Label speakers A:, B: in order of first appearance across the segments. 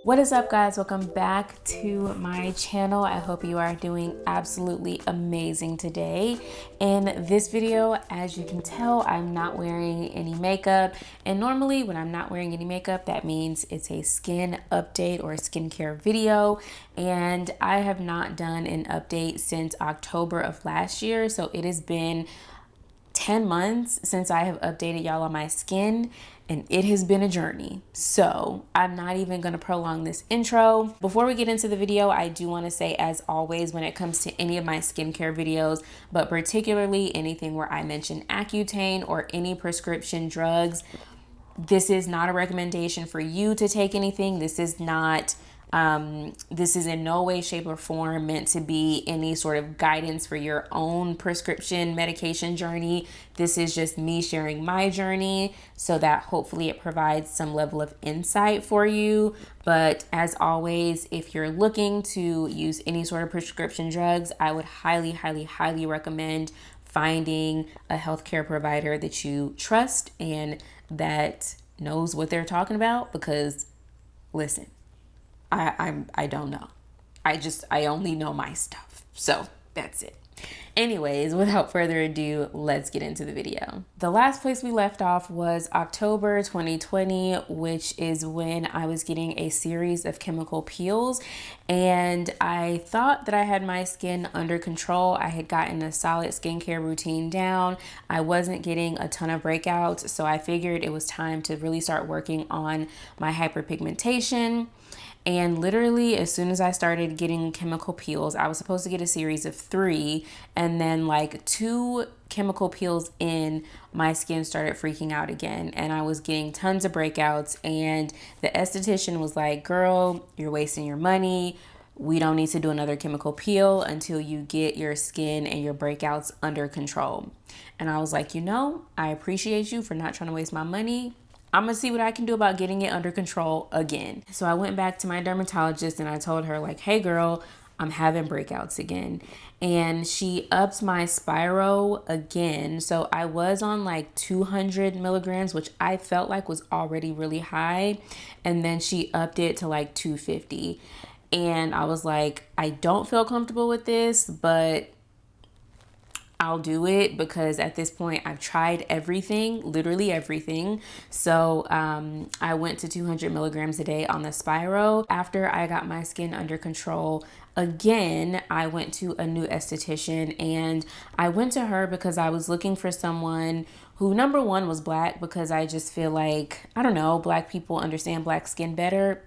A: What is up, guys? Welcome back to my channel. I hope you are doing absolutely amazing today. In this video, as you can tell, I'm not wearing any makeup, and normally when I'm not wearing any makeup, that means it's a skin update or a skincare video, and I have not done an update since October of last year, so it has been 10 months since I have updated y'all on my skin, and it has been a journey. So I'm not even gonna prolong this intro. Before we get into the video, I do wanna say, as always, when it comes to any of my skincare videos, but particularly anything where I mention Accutane or any prescription drugs, this is not a recommendation for you to take anything. This is not this is in no way, shape, or form meant to be any sort of guidance for your own prescription medication journey. This is just me sharing my journey so that hopefully it provides some level of insight for you. But as always, if you're looking to use any sort of prescription drugs, I would highly, highly, highly recommend finding a healthcare provider that you trust and that knows what they're talking about, because listen, I don't know. I only know my stuff. So that's it. Anyways, without further ado, let's get into the video. The last place we left off was October 2020, which is when I was getting a series of chemical peels, and I thought that I had my skin under control. I had gotten a solid skincare routine down. I wasn't getting a ton of breakouts, so I figured it was time to really start working on my hyperpigmentation. And literally, as soon as I started getting chemical peels, I was supposed to get a series of 3, and then like 2 chemical peels in, my skin started freaking out again, and I was getting tons of breakouts, and the esthetician was like, girl, you're wasting your money. We don't need to do another chemical peel until you get your skin and your breakouts under control. And I was like, I appreciate you for not trying to waste my money. I'm gonna see what I can do about getting it under control again. So I went back to my dermatologist and I told her, like, hey girl, I'm having breakouts again. And she upped my Spiro again. So I was on like 200 milligrams, which I felt like was already really high. And then she upped it to like 250. And I was like, I don't feel comfortable with this, but I'll do it, because at this point I've tried everything, literally everything. So I went to 200 milligrams a day on the Spiro. After I got my skin under control again, I went to a new esthetician, and I went to her because I was looking for someone who, number one, was Black, because I just feel like, I don't know, Black people understand Black skin better.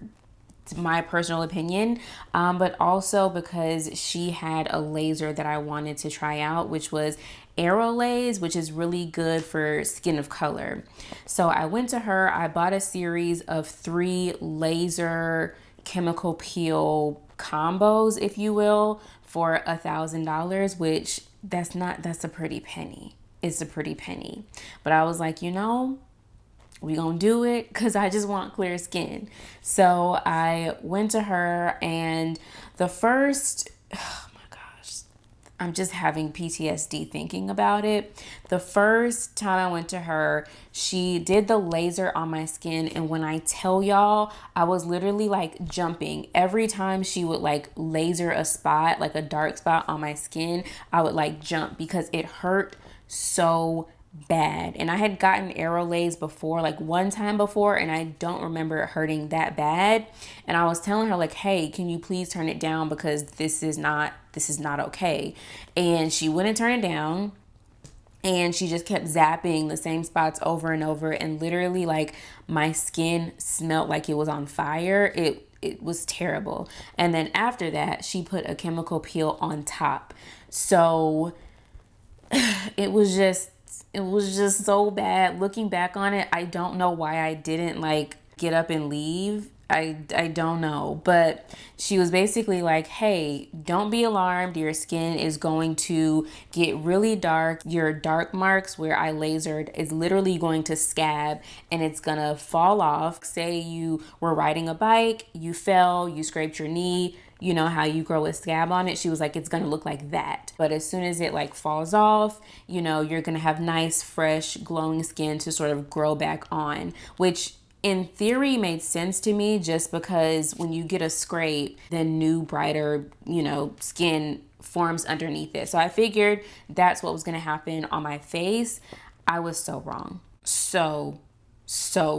A: My personal opinion, but also because she had a laser that I wanted to try out, which was Aerolase, which is really good for skin of color. So I went to her, I bought a series of 3 laser chemical peel combos, if you will, for $1,000, which that's a pretty penny. It's a pretty penny. But I was like, we gonna do it, because I just want clear skin. So I went to her, and the first, oh my gosh, I'm just having PTSD thinking about it. The first time I went to her, she did the laser on my skin, and when I tell y'all, I was literally like jumping. Every time she would like laser a spot, like a dark spot on my skin, I would like jump, because it hurt so bad. And I had gotten Aerolase before, like one time before, and I don't remember it hurting that bad. And I was telling her, like, hey, can you please turn it down, because this is not okay. And she wouldn't turn it down, and she just kept zapping the same spots over and over, and literally like my skin smelled like it was on fire. It was terrible. And then after that, she put a chemical peel on top. So it was just so bad. Looking back on it, I don't know why I didn't like get up and leave. I don't know, but she was basically like, hey, don't be alarmed. Your skin is going to get really dark. Your dark marks where I lasered is literally going to scab, and it's gonna fall off. Say you were riding a bike, you fell, you scraped your knee, you know how you grow a scab on it. She was like, it's gonna look like that. But as soon as it like falls off, you're gonna have nice, fresh, glowing skin to sort of grow back on, which in theory made sense to me, just because when you get a scrape, then new, brighter, you know, skin forms underneath it. So I figured that's what was going to happen on my face. I was so wrong. So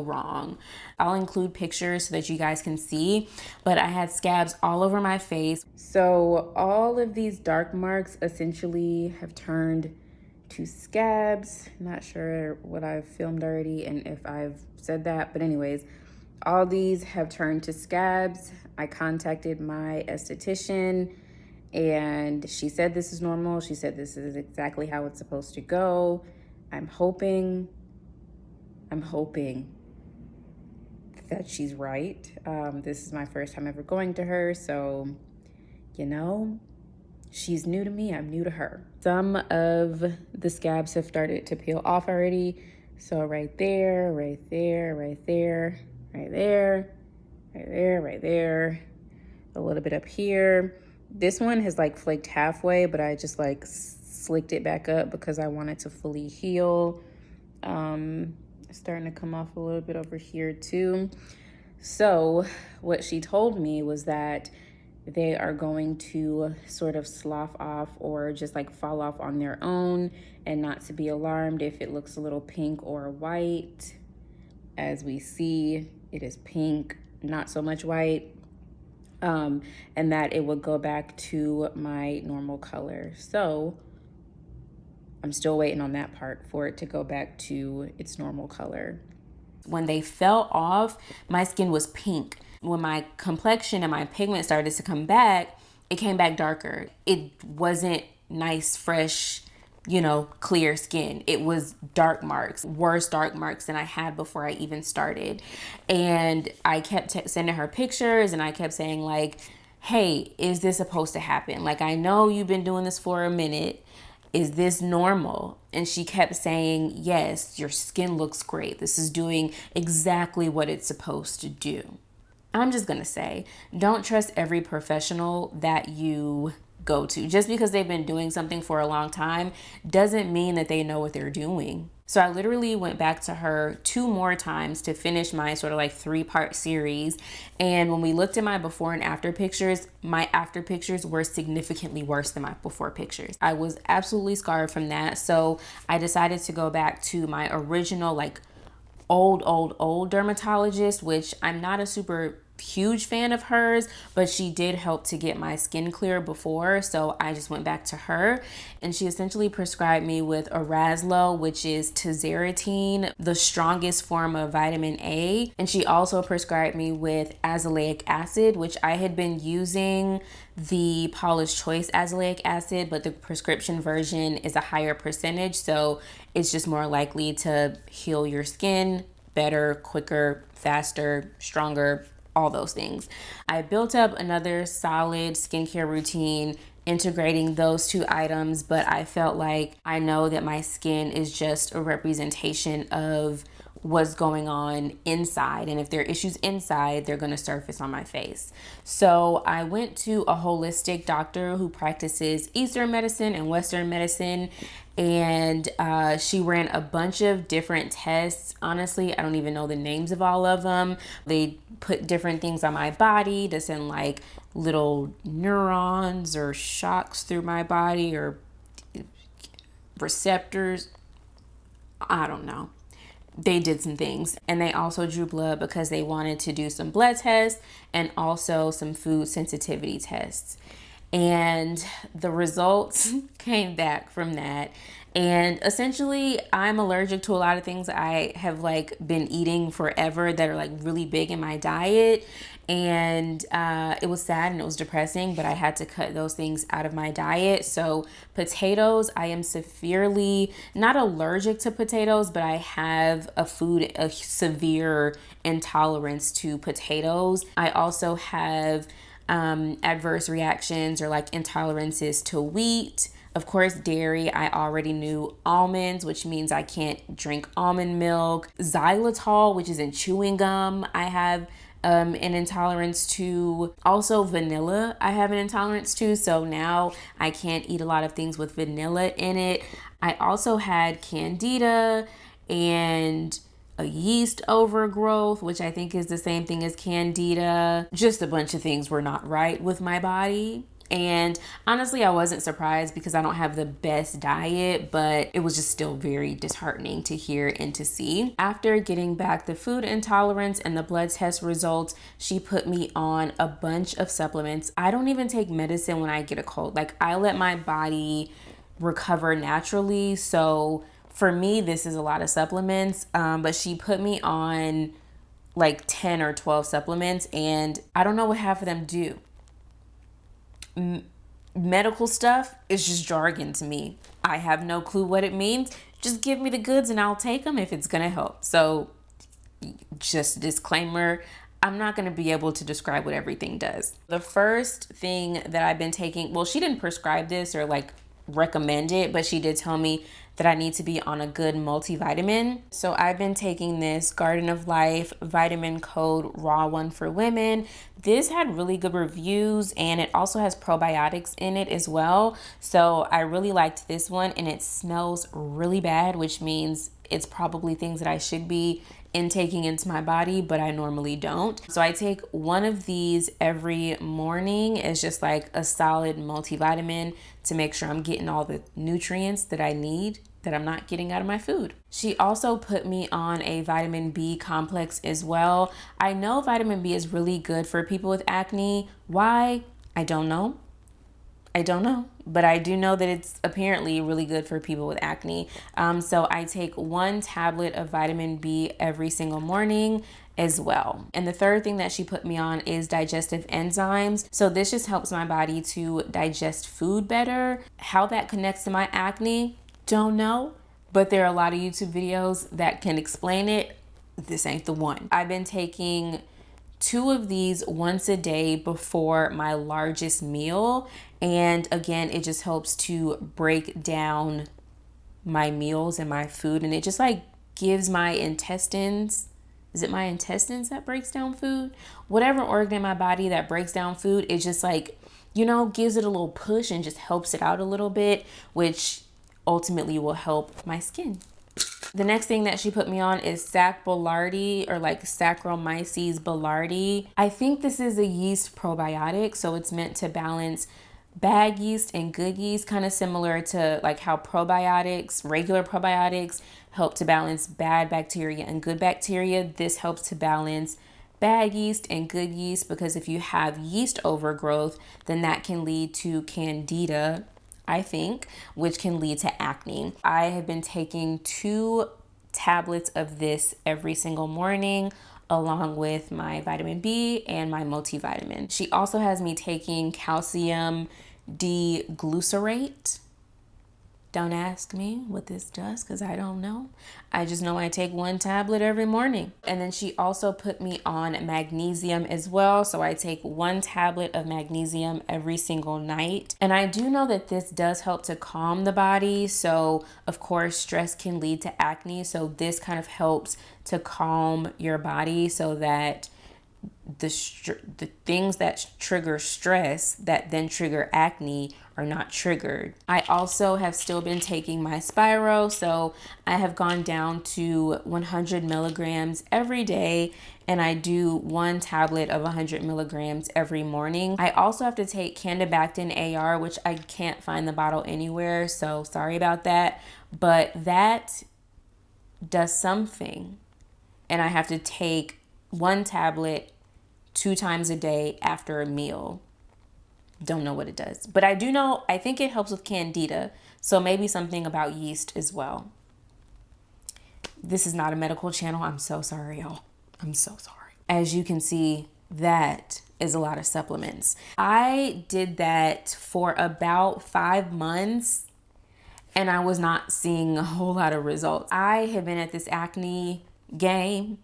A: wrong. I'll include pictures so that you guys can see, but I had scabs all over my face. So all of these dark marks essentially have turned to scabs. Not sure what I've filmed already and if I've said that, but anyways, all these have turned to scabs. I contacted my esthetician and she said this is normal. She said this is exactly how it's supposed to go. I'm hoping that she's right. This is my first time ever going to her, so, you know, she's new to me, I'm new to her. Some of the scabs have started to peel off already. So right there, right there, right there, right there, right there, right there, a little bit up here. This one has like flaked halfway, but I just like slicked it back up because I want it to fully heal. It's starting to come off a little bit over here too. So what she told me was that they are going to sort of slough off or just like fall off on their own, and not to be alarmed if it looks a little pink or white. As we see, it is pink, not so much white, and that it would go back to my normal color. So I'm still waiting on that part for it to go back to its normal color. When they fell off, my skin was pink. When my complexion and my pigment started to come back, it came back darker. It wasn't nice, fresh, you know, clear skin. It was dark marks, worse dark marks than I had before I even started. And I kept sending her pictures, and I kept saying like, hey, is this supposed to happen? Like, I know you've been doing this for a minute. Is this normal? And she kept saying, yes, your skin looks great. This is doing exactly what it's supposed to do. I'm just gonna say, don't trust every professional that you go to. Just because they've been doing something for a long time doesn't mean that they know what they're doing. So I literally went back to her 2 more times to finish my sort of like 3-part series. And when we looked at my before and after pictures, my after pictures were significantly worse than my before pictures. I was absolutely scarred from that. So I decided to go back to my original, like old dermatologist, which I'm not a super huge fan of hers, but she did help to get my skin clear before. So I just went back to her, and she essentially prescribed me with Araslo, which is tazarotene, the strongest form of vitamin A. And she also prescribed me with azelaic acid, which I had been using the Paula's Choice azelaic acid, but the prescription version is a higher percentage. So it's just more likely to heal your skin better, quicker, faster, stronger, all those things. I built up another solid skincare routine integrating those 2 items, but I felt like I know that my skin is just a representation of what's going on inside, and if there are issues inside, they're going to surface on my face. So I went to a holistic doctor who practices Eastern medicine and Western medicine, and she ran a bunch of different tests. Honestly, I don't even know the names of all of them. They put different things on my body to send like little neurons or shocks through my body or receptors. I don't know. They did some things, and they also drew blood because they wanted to do some blood tests and also some food sensitivity tests. And the results came back from that. And essentially, I'm allergic to a lot of things I have like been eating forever that are like really big in my diet. And it was sad and it was depressing, but I had to cut those things out of my diet. So potatoes, I am severely not allergic to potatoes, but I have a severe intolerance to potatoes. I also have adverse reactions or like intolerances to wheat. Of course, dairy, I already knew. Almonds, which means I can't drink almond milk. Xylitol, which is in chewing gum, I have an intolerance to. Also vanilla, I have an intolerance to. So now I can't eat a lot of things with vanilla in it. I also had Candida and a yeast overgrowth, which I think is the same thing as Candida. Just a bunch of things were not right with my body. And honestly, I wasn't surprised because I don't have the best diet, but it was just still very disheartening to hear and to see. After getting back the food intolerance and the blood test results, she put me on a bunch of supplements. I don't even take medicine when I get a cold. Like, I let my body recover naturally. So for me, this is a lot of supplements, but she put me on like 10 or 12 supplements, and I don't know what half of them do. Medical stuff is just jargon to me. I have no clue what it means. Just give me the goods and I'll take them if it's gonna help. So just a disclaimer, I'm not going to be able to describe what everything does. The first thing that I've been taking, well, she didn't prescribe this or like recommend it, but she did tell me that I need to be on a good multivitamin. So I've been taking this Garden of Life Vitamin Code Raw one for women. This had really good reviews, and it also has probiotics in it as well. So I really liked this one, and it smells really bad, which means it's probably things that I should be intaking into my body, but I normally don't. So I take one of these every morning as just like a solid multivitamin to make sure I'm getting all the nutrients that I need that I'm not getting out of my food. She also put me on a vitamin B complex as well. I know vitamin B is really good for people with acne. Why? I don't know, but I do know that it's apparently really good for people with acne. So I take 1 tablet of vitamin B every single morning as well. And the third thing that she put me on is digestive enzymes. So this just helps my body to digest food better. How that connects to my acne, don't know, but there are a lot of YouTube videos that can explain it. This ain't the one. I've been taking 2 of these once a day before my largest meal. And again, it just helps to break down my meals and my food. And it just like gives my intestines, is it my intestines that breaks down food? Whatever organ in my body that breaks down food, it just like, you know, gives it a little push and just helps it out a little bit, which ultimately will help my skin. The next thing that she put me on is Sac Boulardii, or like Saccharomyces boulardii. I think this is a yeast probiotic, so it's meant to balance bad yeast and good yeast, kind of similar to like how probiotics, regular probiotics, help to balance bad bacteria and good bacteria. This helps to balance bad yeast and good yeast, because if you have yeast overgrowth, then that can lead to Candida, I think, which can lead to acne. I have been taking 2 tablets of this every single morning, along with my vitamin B and my multivitamin. She also has me taking calcium D-glucerate. Don't ask me what this does because I don't know. I just know I take 1 tablet every morning. And then she also put me on magnesium as well. So I take 1 tablet of magnesium every single night. And I do know that this does help to calm the body. So of course, stress can lead to acne. So this kind of helps to calm your body so that the things that trigger stress that then trigger acne are not triggered. I also have still been taking my Spiro, so I have gone down to 100 milligrams every day, and I do 1 tablet of 100 milligrams every morning. I also have to take Candibactin AR, which I can't find the bottle anywhere, so sorry about that, but that does something, and I have to take 1 tablet 2 times a day after a meal. Don't know what it does, but I do know, I think it helps with Candida. So maybe something about yeast as well. This is not a medical channel. I'm so sorry, y'all. I'm so sorry. As you can see, that is a lot of supplements. I did that for about 5 months and I was not seeing a whole lot of results. I have been at this acne game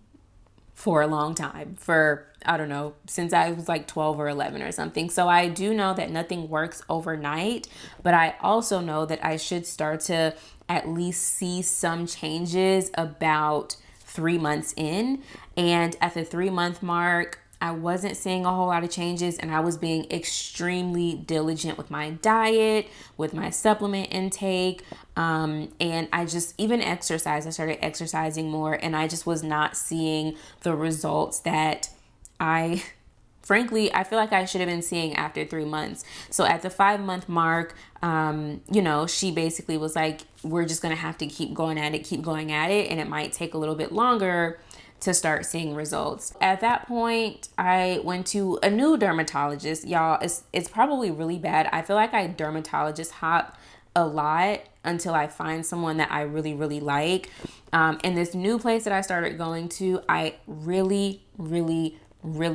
A: for a long time, for I don't know, since I was like 12 or 11 or something. So I do know that nothing works overnight, but I also know that I should start to at least see some changes about 3 months in. And at the 3-month mark, I wasn't seeing a whole lot of changes, and I was being extremely diligent with my diet, with my supplement intake, and I just even exercise. I started exercising more, and I just was not seeing the results that frankly, I feel like I should have been seeing after 3 months. So at the 5-month mark, she basically was like, we're just going to have to keep going at it. And it might take a little bit longer to start seeing results. At that point, I went to a new dermatologist. Y'all, it's probably really bad. I feel like I dermatologist hop a lot until I find someone that I really, really like. And this new place that I started going to, I really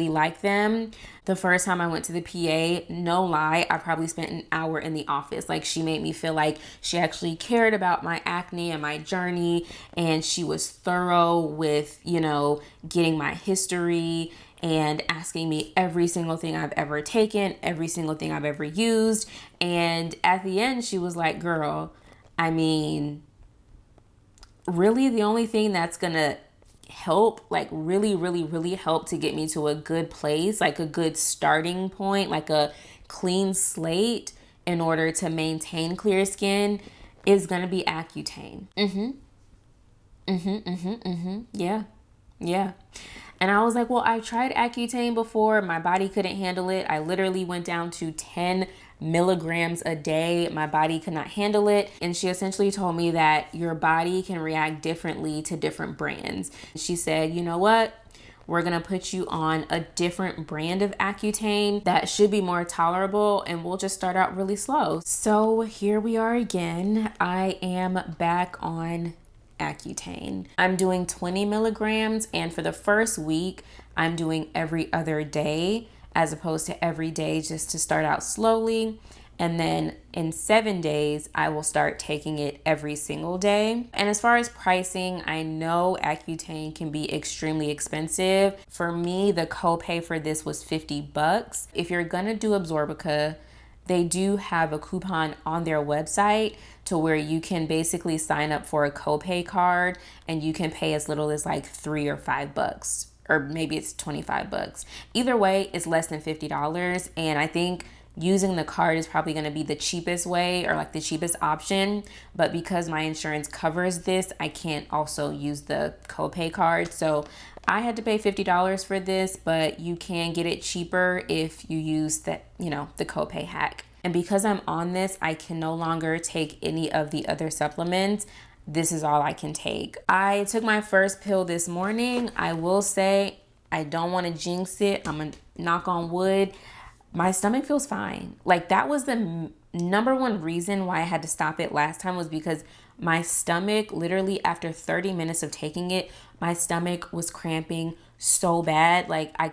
A: like them. The first time I went to the PA, no lie, I probably spent an hour in the office. Like, she made me feel like she actually cared about my acne and my journey, and she was thorough with, getting my history and asking me every single thing I've ever taken, every single thing I've ever used. And at the end, she was like, girl, I mean, really the only thing that's gonna help, like really help to get me to a good place, like a good starting point, like a clean slate in order to maintain clear skin, is gonna be Accutane. Yeah. And I was like, well, I tried Accutane before. My body couldn't handle it. I literally went down to 10 milligrams a day. My body could not handle it. And she essentially told me that your body can react differently to different brands. She said, you know what? We're going to put you on a different brand of Accutane that should be more tolerable, and we'll just start out really slow. So here we are again. I am back on Accutane. I'm doing 20 milligrams, and for the first week, I'm doing every other day as opposed to every day, just to start out slowly. And then in 7 days, I will start taking it every single day. And as far as pricing, I know Accutane can be extremely expensive. For me, the copay for this was $50. If you're gonna do Absorbica, they do have a coupon on their website to where you can basically sign up for a copay card, and you can pay as little as like $3 or $5, or maybe it's $25. Either way, it's less than $50. And I think using the card is probably going to be the cheapest way, or like the cheapest option. But because my insurance covers this, I can't also use the copay card. So I had to pay $50 for this, but you can get it cheaper if you use the copay hack. And because I'm on this, I can no longer take any of the other supplements. This is all I can take. I took my first pill this morning. I will say, I don't want to jinx it. I'm gonna knock on wood. My stomach feels fine. Like, that was the number one reason why I had to stop it last time, was because my stomach, literally after 30 minutes of taking it, my stomach was cramping so bad. Like, I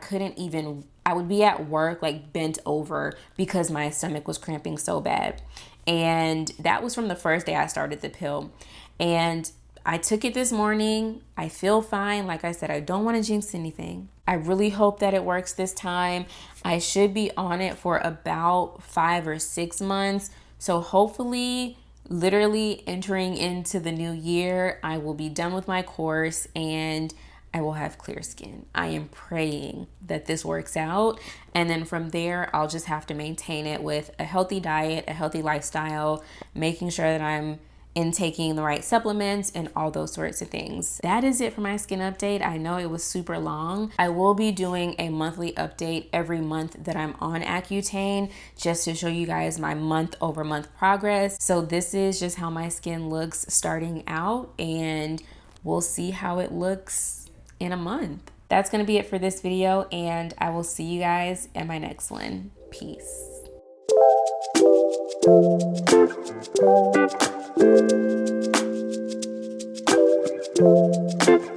A: would be at work like bent over because my stomach was cramping so bad. And that was from the first day I started the pill. And I took it this morning. I feel fine. Like I said, I don't want to jinx anything. I really hope that it works this time. I should be on it for about 5 or 6 months. So hopefully, literally entering into the new year, I will be done with my course and I will have clear skin. I am praying that this works out. And then from there, I'll just have to maintain it with a healthy diet, a healthy lifestyle, making sure that I'm intaking the right supplements and all those sorts of things. That is it for my skin update. I know it was super long. I will be doing a monthly update every month that I'm on Accutane, just to show you guys my month-over-month progress. So this is just how my skin looks starting out, and we'll see how it looks in a month. That's gonna be it for this video, and I will see you guys in my next one. Peace. Thank you.